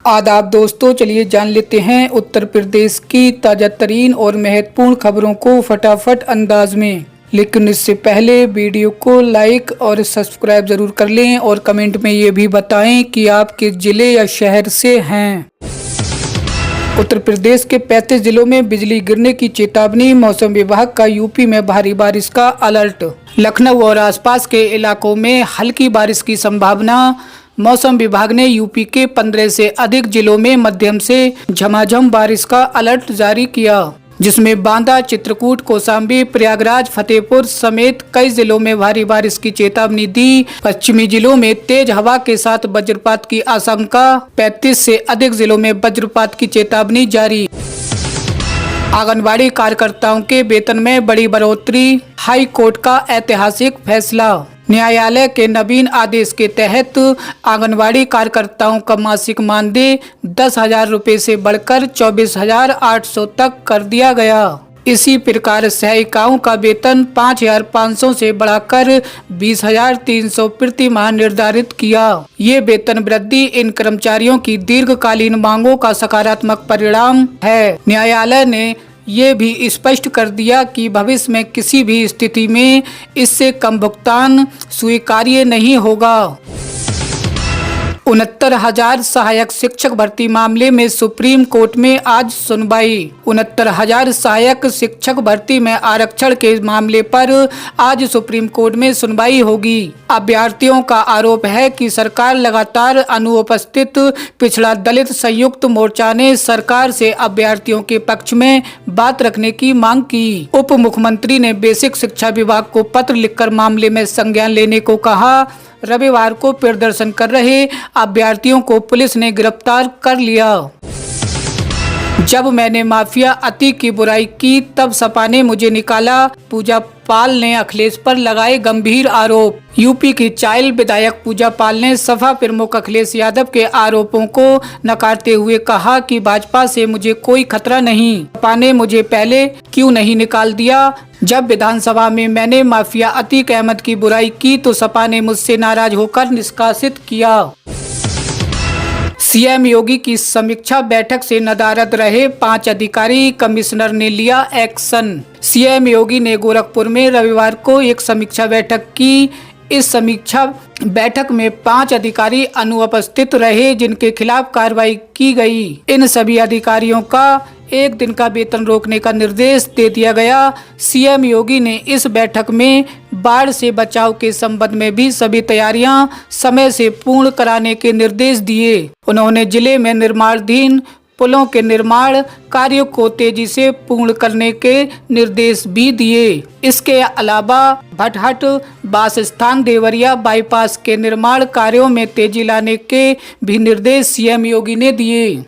आदाब दोस्तों, चलिए जान लेते हैं उत्तर प्रदेश की ताज़ा तरीन और महत्वपूर्ण खबरों को फटाफट अंदाज में। लेकिन इससे पहले वीडियो को लाइक और सब्सक्राइब जरूर कर लें और कमेंट में ये भी बताएं कि आप किस जिले या शहर से हैं। उत्तर प्रदेश के 35 जिलों में बिजली गिरने की चेतावनी, मौसम विभाग का यूपी में भारी बारिश का अलर्ट। लखनऊ और आसपास के इलाकों में हल्की बारिश की संभावना। मौसम विभाग ने यूपी के 15 से अधिक जिलों में मध्यम से झमाझम बारिश का अलर्ट जारी किया, जिसमें बांदा, चित्रकूट, कौशाम्बी, प्रयागराज, फतेहपुर समेत कई जिलों में भारी बारिश की चेतावनी दी। पश्चिमी जिलों में तेज हवा के साथ वज्रपात की आशंका। 35 से अधिक जिलों में वज्रपात की चेतावनी जारी। आंगनबाड़ी कार्यकर्ताओं के वेतन में बड़ी बढ़ोतरी, हाई कोर्ट का ऐतिहासिक फैसला। न्यायालय के नवीन आदेश के तहत आंगनबाड़ी कार्यकर्ताओं का मासिक मानदेय 10,000 रुपये से बढ़कर 24,800 तक कर दिया गया। इसी प्रकार सहायिकाओं का वेतन 5,500 से बढ़ाकर 20,300 प्रति माह निर्धारित किया। ये वेतन वृद्धि इन कर्मचारियों की दीर्घकालीन मांगों का सकारात्मक परिणाम है। न्यायालय ने ये भी स्पष्ट कर दिया कि भविष्य में किसी भी स्थिति में इससे कम भुगतान स्वीकार्य नहीं होगा। 69,000 सहायक शिक्षक भर्ती मामले में सुप्रीम कोर्ट में आज सुनवाई। 69,000 सहायक शिक्षक भर्ती में आरक्षण के मामले पर आज सुप्रीम कोर्ट में सुनवाई होगी। अभ्यर्थियों का आरोप है कि सरकार लगातार अनुपस्थित। पिछड़ा दलित संयुक्त मोर्चा ने सरकार से अभ्यर्थियों के पक्ष में बात रखने की मांग की। उप मुख्यमंत्री ने बेसिक शिक्षा विभाग को पत्र लिखकर मामले में संज्ञान लेने को कहा। रविवार को प्रदर्शन कर रहे अभ्यर्थियों को पुलिस ने गिरफ्तार कर लिया। जब मैंने माफिया अति की बुराई की तब सपा ने मुझे निकाला, पूजा पाल ने अखिलेश पर लगाए गंभीर आरोप। यूपी की चाइल्ड विधायक पूजा पाल ने सपा प्रमुख अखिलेश यादव के आरोपों को नकारते हुए कहा कि भाजपा से मुझे कोई खतरा नहीं, सपा ने मुझे पहले क्यों नहीं निकाल दिया। जब विधानसभा में मैंने माफिया अतीक अहमद की बुराई की तो सपा ने मुझसे नाराज होकर निष्कासित किया। सीएम योगी की समीक्षा बैठक से नदारद रहे 5 अधिकारी, कमिश्नर ने लिया एक्शन। सीएम योगी ने गोरखपुर में रविवार को एक समीक्षा बैठक की। इस समीक्षा बैठक में 5 अधिकारी अनुपस्थित रहे, जिनके खिलाफ कार्रवाई की गई। इन सभी अधिकारियों का 1 दिन का वेतन रोकने का निर्देश दे दिया गया। सीएम योगी ने इस बैठक में बाढ़ से बचाव के संबंध में भी सभी तैयारियां समय से पूर्ण कराने के निर्देश दिए। उन्होंने जिले में निर्माणाधीन पुलों के निर्माण कार्यों को तेजी से पूर्ण करने के निर्देश भी दिए। इसके अलावा भटहट बासस्थान देवरिया बाईपास के निर्माण कार्यों में तेजी लाने के भी निर्देश सीएम योगी ने दिए।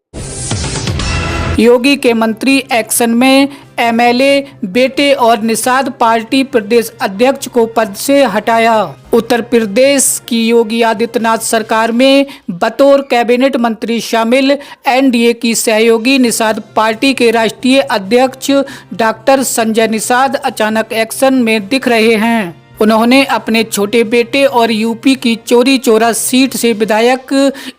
योगी के मंत्री एक्शन में, एमएलए बेटे और निषाद पार्टी प्रदेश अध्यक्ष को पद से हटाया। उत्तर प्रदेश की योगी आदित्यनाथ सरकार में बतौर कैबिनेट मंत्री शामिल एनडीए की सहयोगी निषाद पार्टी के राष्ट्रीय अध्यक्ष डॉक्टर संजय निषाद अचानक एक्शन में दिख रहे हैं। उन्होंने अपने छोटे बेटे और यूपी की चौरी चौरा सीट से विधायक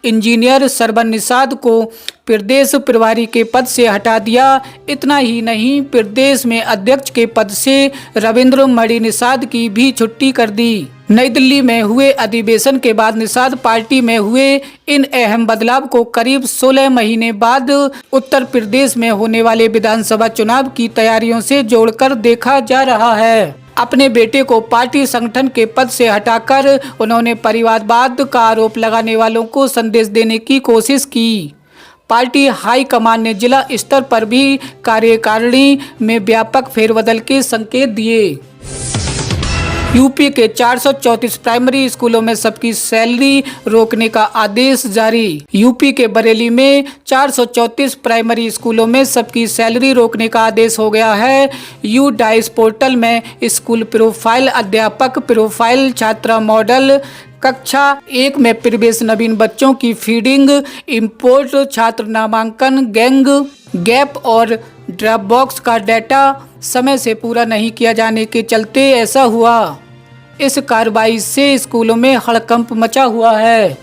इंजीनियर सरवन निषाद को प्रदेश प्रभारी के पद से हटा दिया। इतना ही नहीं, प्रदेश में अध्यक्ष के पद से रविंद्र मणि निषाद की भी छुट्टी कर दी। नई दिल्ली में हुए अधिवेशन के बाद निषाद पार्टी में हुए इन अहम बदलाव को करीब 16 महीने बाद उत्तर प्रदेश में होने वाले विधानसभा चुनाव की तैयारियों से जोड़कर देखा जा रहा है। अपने बेटे को पार्टी संगठन के पद से हटाकर उन्होंने परिवारवाद का आरोप लगाने वालों को संदेश देने की कोशिश की। पार्टी हाईकमान ने जिला स्तर पर भी कार्यकारिणी में व्यापक फेरबदल के संकेत दिए। यूपी के 434 प्राइमरी स्कूलों में सबकी सैलरी रोकने का आदेश जारी। यूपी के बरेली में 434 प्राइमरी स्कूलों में सबकी सैलरी रोकने का आदेश हो गया है। यू डाइस पोर्टल में स्कूल प्रोफाइल, अध्यापक प्रोफाइल, छात्रा मॉडल, कक्षा 1 में प्रवेश, नवीन बच्चों की फीडिंग, इंपोर्ट, छात्र नामांकन, गैंग गैप और ड्रॉप बॉक्स का डाटा समय से पूरा नहीं किया जाने के चलते ऐसा हुआ। इस कार्रवाई से स्कूलों में हड़कंप मचा हुआ है।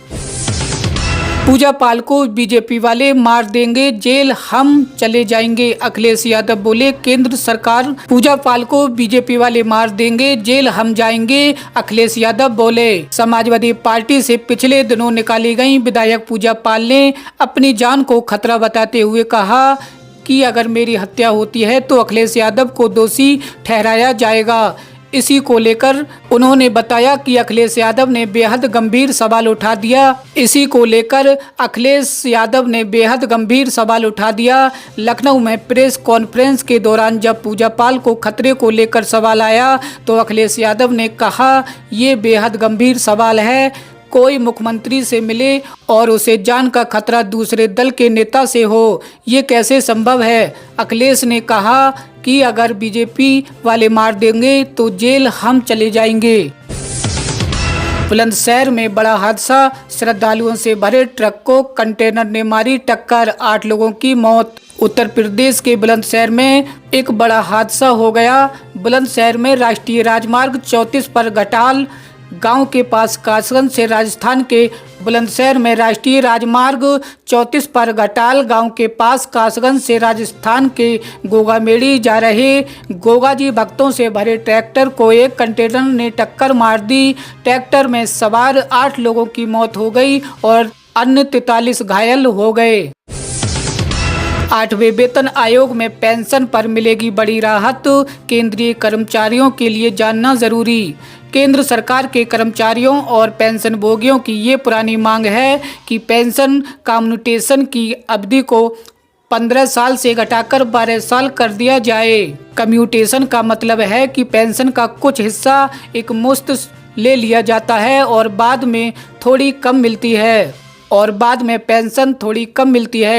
पूजा पाल को बीजेपी वाले मार देंगे, जेल हम चले जाएंगे। अखिलेश यादव बोले, केंद्र सरकार पूजा पाल को बीजेपी वाले मार देंगे, जेल हम जाएंगे। अखिलेश यादव बोले। समाजवादी पार्टी से पिछले दिनों निकाली गई विधायक पूजा पाल ने अपनी जान को खतरा बताते हुए कहा कि अगर मेरी हत्या होती है तो अखिलेश यादव को दोषी ठहराया जाएगा। इसी को लेकर उन्होंने बताया कि अखिलेश यादव ने बेहद गंभीर सवाल उठा दिया। इसी को लेकर अखिलेश यादव ने बेहद गंभीर सवाल उठा दिया। लखनऊ में प्रेस कॉन्फ्रेंस के दौरान जब पूजा पाल को खतरे को लेकर सवाल आया तो अखिलेश यादव ने कहा, ये बेहद गंभीर सवाल है। कोई मुख्यमंत्री से मिले और उसे जान का खतरा दूसरे दल के नेता से हो, ये कैसे संभव है। अखिलेश ने कहा कि अगर बीजेपी वाले मार देंगे तो जेल हम चले जाएंगे। बुलंदशहर में बड़ा हादसा, श्रद्धालुओं से भरे ट्रक को कंटेनर ने मारी टक्कर, 8 लोगों की मौत। उत्तर प्रदेश के बुलंदशहर में एक बड़ा हादसा हो गया। बुलंदशहर में राष्ट्रीय राजमार्ग 34 पर घटाल गांव के पास कासगंज से राजस्थान के बुलंदशहर में राष्ट्रीय राजमार्ग 34 पर घटाल गांव के पास कासगंज से राजस्थान के गोगामेड़ी जा रहे गोगाजी भक्तों से भरे ट्रैक्टर को एक कंटेनर ने टक्कर मार दी। ट्रैक्टर में सवार 8 लोगों की मौत हो गई और अन्य 43 घायल हो गए। 8वें वेतन आयोग में पेंशन पर मिलेगी बड़ी राहत, केंद्रीय कर्मचारियों के लिए जानना जरूरी। केंद्र सरकार के कर्मचारियों और पेंशन भोगियों की ये पुरानी मांग है कि पेंशन कम्यूटेशन की अवधि को 15 साल से घटाकर 12 साल कर दिया जाए। कम्यूटेशन का मतलब है कि पेंशन का कुछ हिस्सा एक मुश्त ले लिया जाता है और बाद में थोड़ी कम मिलती है।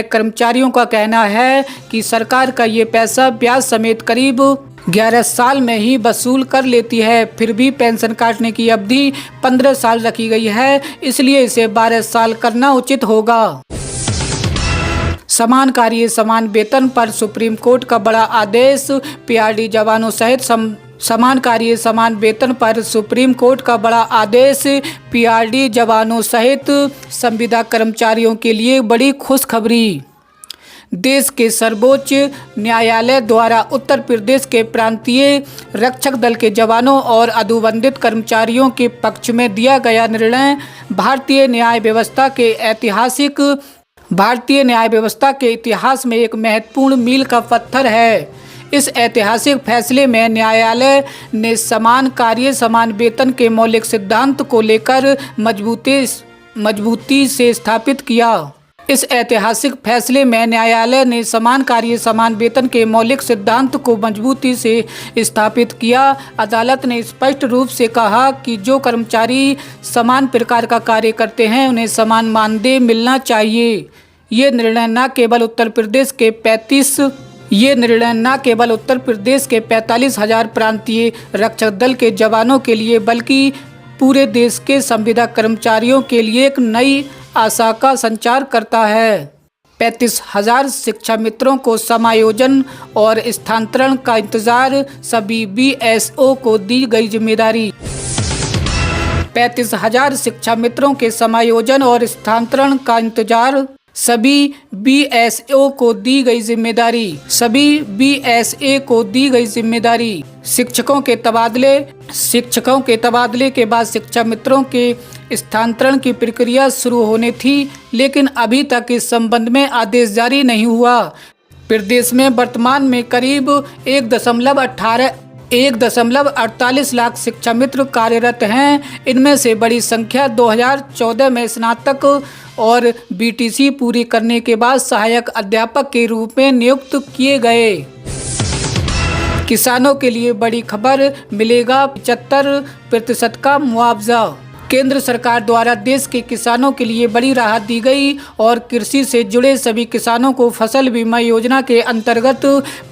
कर्मचारियों का कहना है कि सरकार का ये पैसा ब्याज समेत करीब 11 साल में ही वसूल कर लेती है। फिर भी पेंशन काटने की अवधि 15 साल रखी गई है, इसलिए इसे 12 साल करना उचित होगा। समान कार्य समान वेतन पर सुप्रीम कोर्ट का बड़ा आदेश, पीआरडी जवानों सहित समान कार्य समान वेतन पर सुप्रीम कोर्ट का बड़ा आदेश, पीआरडी जवानों सहित संविदा कर्मचारियों के लिए बड़ी खुशखबरी। देश के सर्वोच्च न्यायालय द्वारा उत्तर प्रदेश के प्रांतीय रक्षक दल के जवानों और अनुबंधित कर्मचारियों के पक्ष में दिया गया निर्णय भारतीय न्याय व्यवस्था के इतिहास में एक महत्वपूर्ण मील का पत्थर है। इस ऐतिहासिक फैसले में न्यायालय ने समान कार्य समान वेतन के मौलिक सिद्धांत को लेकर मजबूती से स्थापित किया। इस ऐतिहासिक फैसले में न्यायालय ने समान कार्य समान वेतन के मौलिक सिद्धांत को मजबूती से स्थापित किया। अदालत ने स्पष्ट रूप से कहा कि जो कर्मचारी समान प्रकार का कार्य करते हैं उन्हें समान मानदेय मिलना चाहिए। ये निर्णय न केवल उत्तर प्रदेश के 45,000 प्रांतीय रक्षक दल के जवानों के लिए बल्कि पूरे देश के संविदा कर्मचारियों के लिए एक नई आशा का संचार करता है। 35,000 शिक्षा मित्रों को समायोजन और स्थानांतरण का इंतजार, सभी बीएसओ को दी गई जिम्मेदारी। 35,000 शिक्षा मित्रों के समायोजन और स्थानांतरण का इंतजार, सभी बीएसओ को दी गई जिम्मेदारी। शिक्षकों के तबादले के बाद शिक्षा मित्रों के स्थानांतरण की प्रक्रिया शुरू होनी थी, लेकिन अभी तक इस संबंध में आदेश जारी नहीं हुआ। प्रदेश में वर्तमान में करीब 1.48 लाख शिक्षा मित्र कार्यरत हैं। इनमें से बड़ी संख्या 2014 में स्नातक और बीटीसी पूरी करने के बाद सहायक अध्यापक के रूप में नियुक्त किए गए। किसानों के लिए बड़ी खबर, मिलेगा 75% का मुआवजा। केंद्र सरकार द्वारा देश के किसानों के लिए बड़ी राहत दी गई और कृषि से जुड़े सभी किसानों को फसल बीमा योजना के अंतर्गत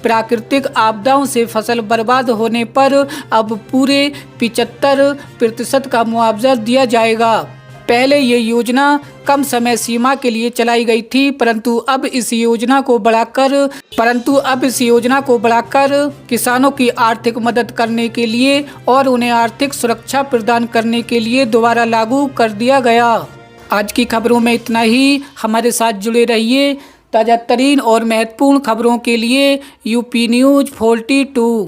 प्राकृतिक आपदाओं से फसल बर्बाद होने पर अब पूरे 75% का मुआवजा दिया जाएगा। पहले ये योजना कम समय सीमा के लिए चलाई गई थी, परंतु अब इस योजना को बढ़ाकर किसानों की आर्थिक मदद करने के लिए और उन्हें आर्थिक सुरक्षा प्रदान करने के लिए दोबारा लागू कर दिया गया। आज की खबरों में इतना ही। हमारे साथ जुड़े रहिए ताज़ा तरीन और महत्वपूर्ण खबरों के लिए। UP news 42।